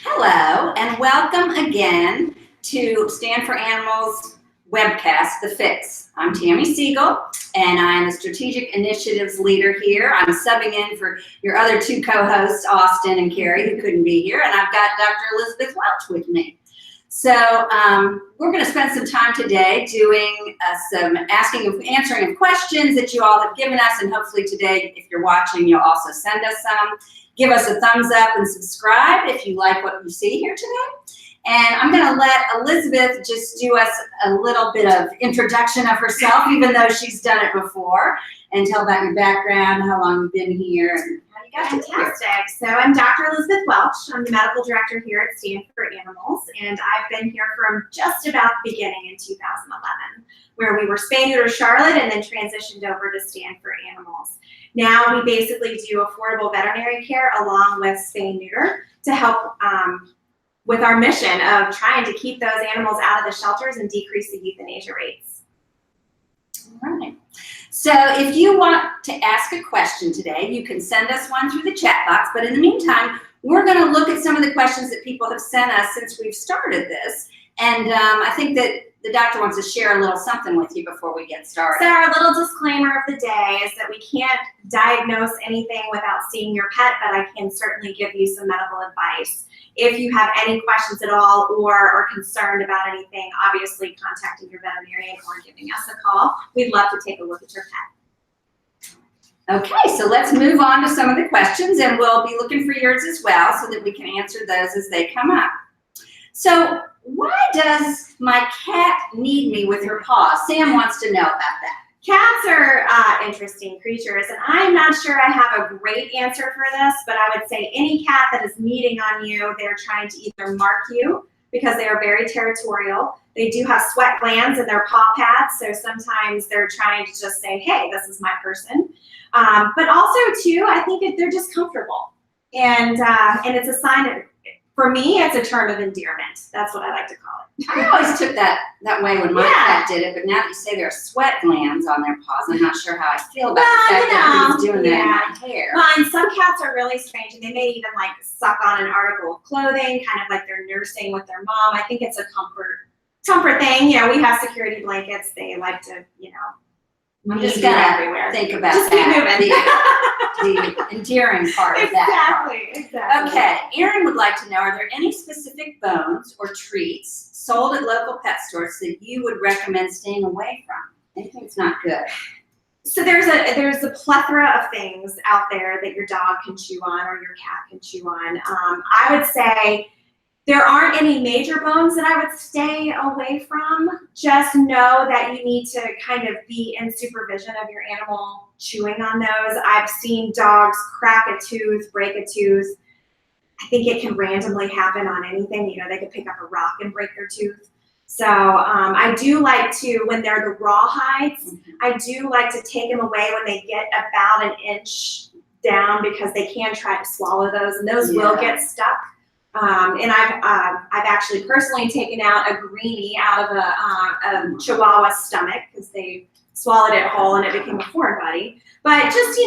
Hello, and welcome again to Stand for Animals webcast, The Fix. I'm Tammy Siegel, and I'm the Strategic Initiatives Leader here. I'm subbing in for your other two co-hosts, Austin and Carrie, who couldn't be here, and I've got Dr. Elizabeth Welch with me. So we're going to spend some time today doing some answering of questions that you all have given us, and hopefully today, if you're watching, you'll also send us some. Give us a thumbs up and subscribe if you like what you see here today. And I'm going to let Elizabeth just do us a little bit of introduction of herself, even though she's done it before, and tell about your background, how long you've been here, and how you got to here. Fantastic. So I'm Dr. Elizabeth Welch. I'm the medical director here at Stand for Animals, and I've been here from just about the beginning in 2011, where we were spay neuter Charlotte and then transitioned over to Stand for Animals. Now we basically do affordable veterinary care along with spay and neuter to help with our mission of trying to keep those animals out of the shelters and decrease the euthanasia rates. All right. So if you want to ask a question today, you can send us one through the chat box. But in the meantime, we're going to look at some of the questions that people have sent us since we've started this. And I think that the doctor wants to share a little something with you before we get started. So our little disclaimer of the day is that we can't diagnose anything without seeing your pet, but I can certainly give you some medical advice. If you have any questions at all or are concerned about anything, obviously contacting your veterinarian or giving us a call. We'd love to take a look at your pet. Okay, so let's move on to some of the questions, and we'll be looking for yours as well so that we can answer those as they come up. So why does my cat need me with her paws? Sam wants to know about that. Cats are interesting creatures, and I'm not sure I have a great answer for this, but I would say any cat that is kneading on you, they're trying to either mark you because they are very territorial. They do have sweat glands in their paw pads, so sometimes they're trying to just say, hey, this is my person. But also, too, I think they're just comfortable, and it's a sign of, for me, it's a term of endearment. That's what I like to call it. I always took that way when my cat did it, but now that you say there are sweat glands on their paws, I'm not sure how I feel about the fact that he's doing that in my hair. Well, and some cats are really strange, and they may even like suck on an article of clothing, kind of like they're nursing with their mom. I think it's a comfort thing. You know, we have security blankets. They like to, I'm just gonna think about just that. The endearing part of that. Exactly. Okay, Erin would like to know, are there any specific bones or treats sold at local pet stores that you would recommend staying away from? Anything that's not good? So there's a plethora of things out there that your dog can chew on or your cat can chew on. I would say there aren't any major bones that I would stay away from. Just know that you need to kind of be in supervision of your animal chewing on those. I've seen dogs crack a tooth, break a tooth. I think it can randomly happen on anything. They could pick up a rock and break their tooth. So I do like to, when they're the raw hides, I do like to take them away when they get about an inch down because they can try to swallow those, and those will get stuck. And I've actually personally taken out a greenie out of a Chihuahua stomach because they swallowed it whole and it became a foreign body. But just,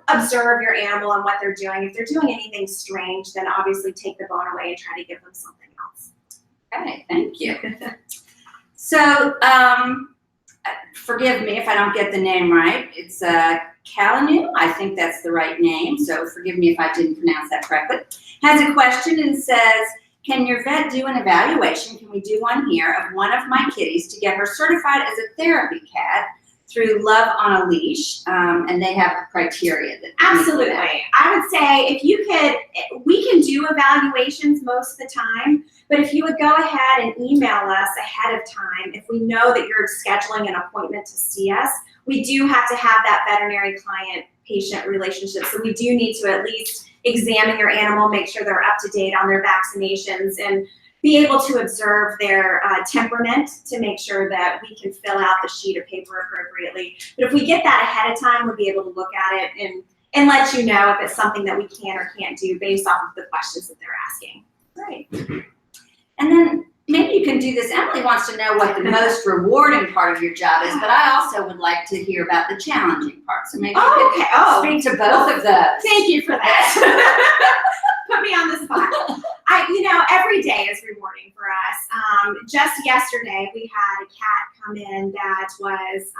observe your animal and what they're doing. If they're doing anything strange, then obviously take the bone away and try to give them something else. Okay, thank you. So, forgive me if I don't get the name right. It's Kalanu. I think that's the right name, so forgive me if I didn't pronounce that correctly. Has a question and says, can your vet do an evaluation? Can we do one here of one of my kitties to get her certified as a therapy cat through Love on a Leash? And they have criteria that absolutely. I would say if you could, we can do evaluations most of the time, but if you would go ahead and email us ahead of time, if we know that you're scheduling an appointment to see us, we do have to have that veterinary client-patient relationship. So we do need to at least examine your animal, make sure they're up to date on their vaccinations, and be able to observe their temperament to make sure that we can fill out the sheet of paper appropriately. But if we get that ahead of time, we'll be able to look at it and let you know if it's something that we can or can't do based off of the questions that they're asking. Right. And then maybe you can do this. Emily wants to know what the most rewarding part of your job is, but I also would like to hear about the challenging part. So maybe you could speak to both of those. Thank you for that. Put me on the spot. Every day is rewarding for us. Just yesterday, we had a cat come in that was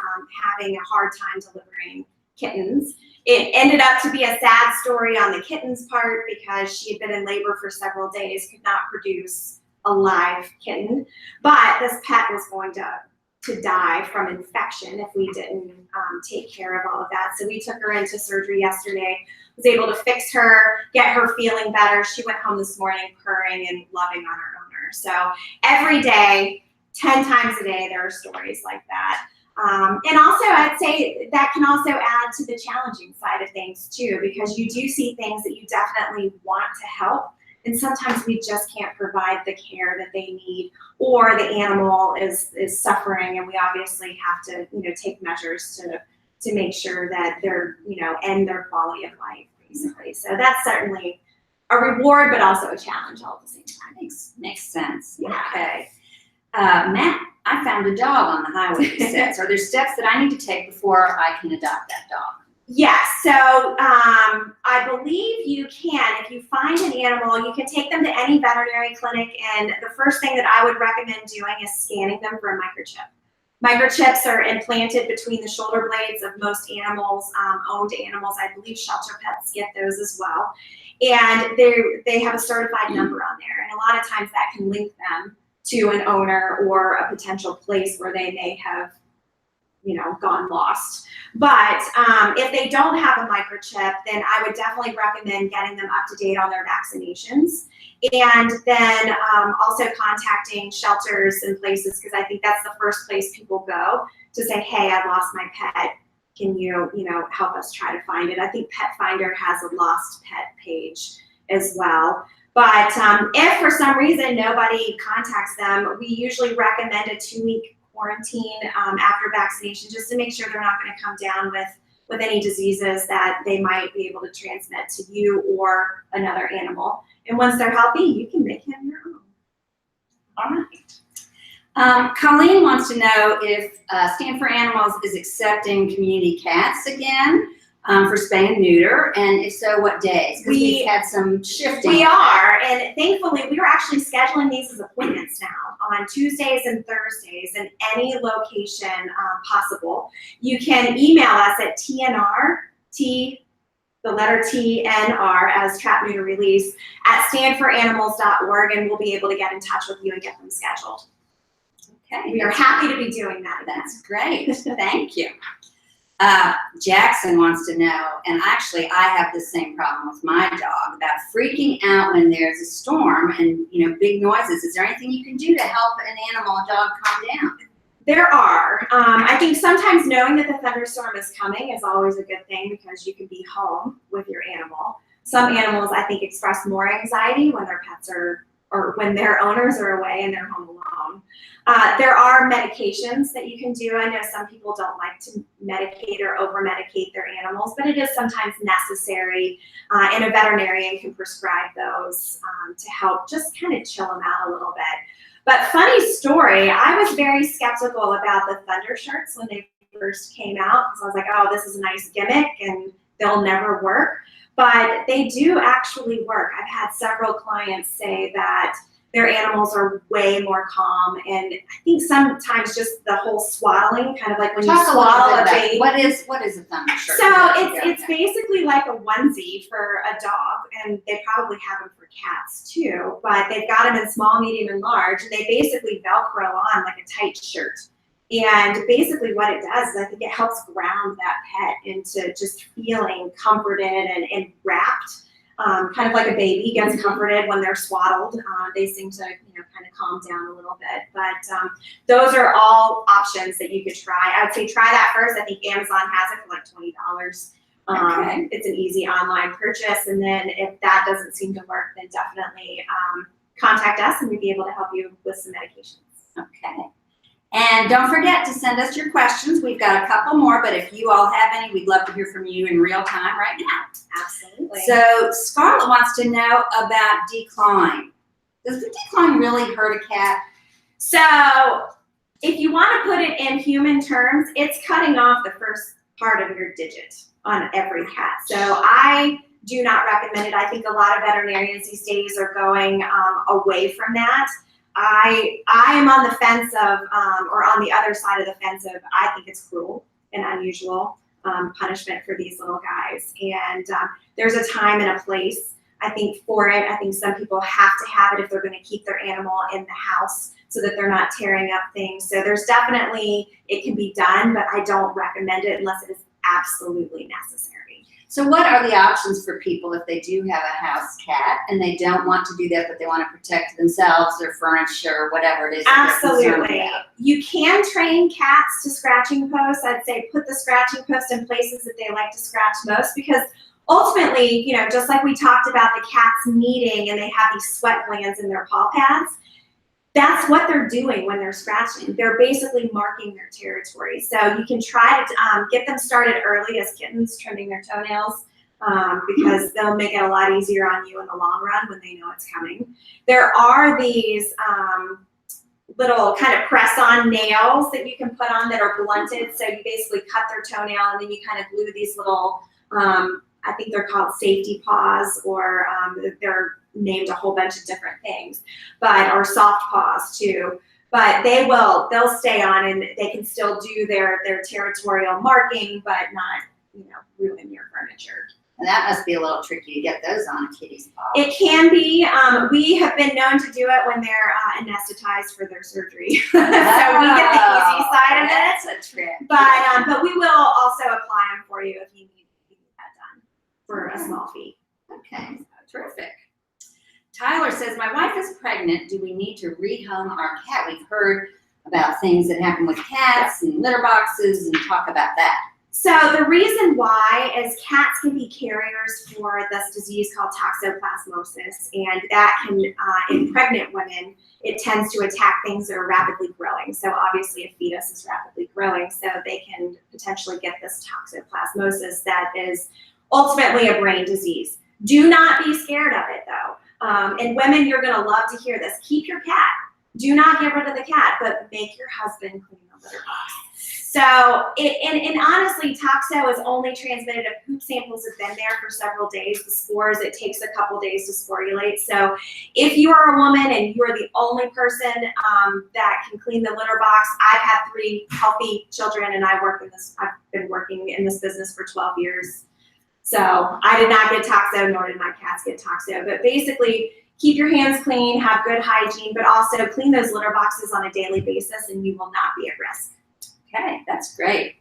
having a hard time delivering kittens. It ended up to be a sad story on the kitten's part because she had been in labor for several days, could not produce a live kitten. But this pet was going to die from infection if we didn't take care of all of that. So we took her into surgery yesterday, was able to fix her, get her feeling better. She went home this morning purring and loving on her owner. So every day, 10 times a day, there are stories like that. And also, I'd say that can also add to the challenging side of things too, because you do see things that you definitely want to help, and sometimes we just can't provide the care that they need, or the animal is suffering, and we obviously have to take measures to make sure that they're end their quality of life, basically. So that's certainly a reward, but also a challenge all at the same time. Makes sense. Yeah. Okay. Matt, I found a dog on the highway. Are there steps that I need to take before I can adopt that dog? Yes, so I believe you can. If you find an animal, you can take them to any veterinary clinic, and the first thing that I would recommend doing is scanning them for a microchip. Microchips are implanted between the shoulder blades of most animals, owned animals. I believe shelter pets get those as well. And they have a certified number on there, and a lot of times that can link them to an owner or a potential place where they may have gone lost. But if they don't have a microchip, then I would definitely recommend getting them up to date on their vaccinations, and then also contacting shelters and places, because I think that's the first place people go to say, hey, I lost my pet. Can you help us try to find it? I think Pet Finder has a lost pet page as well. But if for some reason nobody contacts them, we usually recommend a 2-week quarantine after vaccination, just to make sure they're not going to come down with any diseases that they might be able to transmit to you or another animal. And once they're healthy, you can make him your own. All right. Colleen wants to know if Stand for Animals is accepting community cats again for spay and neuter, and if so, what days? Because we've had some shifting. We are, and thankfully, we are actually scheduling these as appointments now on Tuesdays and Thursdays in any location possible. You can email us at TNR, the letter TNR as trap, neuter, release at standforanimals.org, and we'll be able to get in touch with you and get them scheduled. Okay. We are happy to be doing that. That's great. Thank you. Jackson wants to know, and actually I have the same problem with my dog, about freaking out when there's a storm and big noises. Is there anything you can do to help an animal, a dog, calm down? There are. I think sometimes knowing that the thunderstorm is coming is always a good thing, because you can be home with your animal. Some animals, I think, express more anxiety when their pets are, or when their owners are away and they're home alone. There are medications that you can do. I know some people don't like to medicate or over-medicate their animals, but it is sometimes necessary, and a veterinarian can prescribe those to help just kind of chill them out a little bit. But funny story, I was very skeptical about the thunder shirts when they first came out, because I was like, oh, this is a nice gimmick and they'll never work. But they do actually work. I've had several clients say that their animals are way more calm, and I think sometimes just the whole swaddling, kind of like when you swaddle a baby. What is a thunder shirt? So it's basically like a onesie for a dog, and they probably have them for cats too, but they've got them in small, medium, and large, and they basically Velcro on like a tight shirt. And basically what it does is I think it helps ground that pet into just feeling comforted and wrapped. Kind of like a baby gets comforted when they're swaddled. They seem to, kind of calm down a little bit. But those are all options that you could try. I would say try that first. I think Amazon has it for like $20. Okay. It's an easy online purchase. And then if that doesn't seem to work, then definitely contact us and we'd be able to help you with some medications. Okay. And don't forget to send us your questions. We've got a couple more, but if you all have any, we'd love to hear from you in real time right now. Absolutely. So Scarlett wants to know about decline. Does the decline really hurt a cat? So if you want to put it in human terms, it's cutting off the first part of your digit on every cat. So I do not recommend it. I think a lot of veterinarians these days are going away from that. I am on the fence of, or on the other side of the fence of, I think it's cruel and unusual punishment for these little guys. And there's a time and a place, I think, for it. I think some people have to have it if they're going to keep their animal in the house so that they're not tearing up things. So there's definitely, it can be done, but I don't recommend it unless it is absolutely necessary. So what are the options for people if they do have a house cat and they don't want to do that, but they want to protect themselves, their furniture, whatever it is that they're concerned Absolutely. about? You can train cats to scratching posts. I'd say put the scratching post in places that they like to scratch most, because ultimately, you know, just like we talked about the cats meeting and they have these sweat glands in their paw pads, that's what they're doing when they're scratching. They're basically marking their territory. So you can try to get them started early as kittens, trimming their toenails, because they'll make it a lot easier on you in the long run when they know it's coming. There are these little kind of press-on nails that you can put on that are blunted. So you basically cut their toenail and then you kind of glue these little, I think they're called safety paws, or they're named a whole bunch of different things, but, or soft paws too. But they'll stay on and they can still do their territorial marking, but not, you know, ruin your furniture. And that must be a little tricky to get those on a kitty's paw. It can be. We have been known to do it when they're anesthetized for their surgery. So we get the easy side of it. That's a trick. But we will also apply them for you if you need that done for a small fee. Okay, terrific. Tyler says, my wife is pregnant. Do we need to rehome our cat? We've heard about things that happen with cats and litter boxes, and talk about that. So the reason why is cats can be carriers for this disease called toxoplasmosis, and that can, in pregnant women, it tends to attack things that are rapidly growing. So obviously a fetus is rapidly growing, so they can potentially get this toxoplasmosis that is ultimately a brain disease. Do not be scared of it though. And women, you're gonna love to hear this. Keep your cat. Do not get rid of the cat, but make your husband clean the litter box. So, and honestly, toxo is only transmitted if poop samples have been there for several days. The spores, it takes a couple days to sporulate. So if you are a woman and you are the only person that can clean the litter box, I've had 3 healthy children and I've been working in this business for 12 years. So I did not get toxo, nor did my cats get toxo. But basically, keep your hands clean, have good hygiene, but also clean those litter boxes on a daily basis and you will not be at risk. Okay, that's great.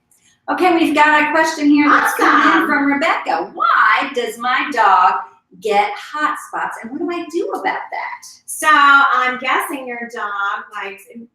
Okay, we've got a question here that's coming in from Rebecca. Why does my dog get hot spots, and what do I do about that? So I'm guessing your dog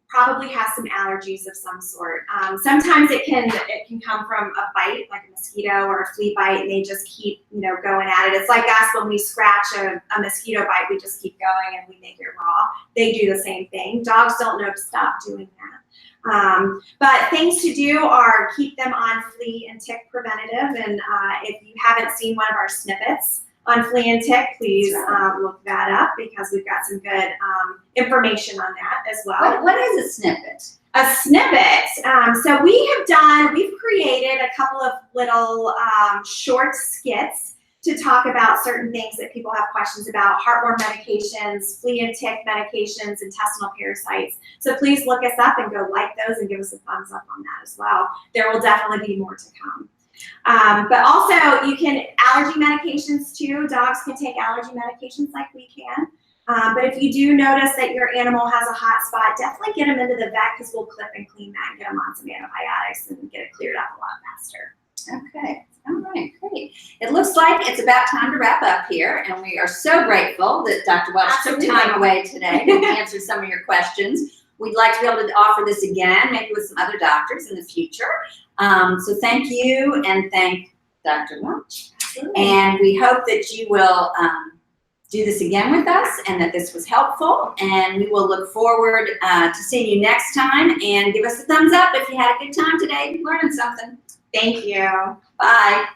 probably has some allergies of some sort. Sometimes it can come from a bite, like a mosquito or a flea bite, and they just keep, you know, going at it. It's like us when we scratch a mosquito bite, we just keep going and we make it raw. They do the same thing. Dogs don't know to stop doing that. But things to do are keep them on flea and tick preventative. And if you haven't seen one of our snippets on flea and tick, please look that up, because we've got some good information on that as well. What is a snippet? A snippet. So we've created a couple of little short skits to talk about certain things that people have questions about: heartworm medications, flea and tick medications, intestinal parasites. So please look us up and go like those and give us a thumbs up on that as well. There will definitely be more to come. But also you can, allergy medications too. Dogs can take allergy medications like we can. But if you do notice that your animal has a hot spot, definitely get them into the vet, because we'll clip and clean that and get them on some antibiotics and get it cleared up a lot faster. Okay. All right, great. It looks like it's about time to wrap up here, and we are so grateful that Dr. Welch took time away today to answer some of your questions. We'd like to be able to offer this again, maybe with some other doctors in the future. So thank you, and thank Dr. Welch. Absolutely. And we hope that you will do this again with us, and that this was helpful, and we will look forward to seeing you next time. And give us a thumbs up if you had a good time today learning something. Thank you. Bye.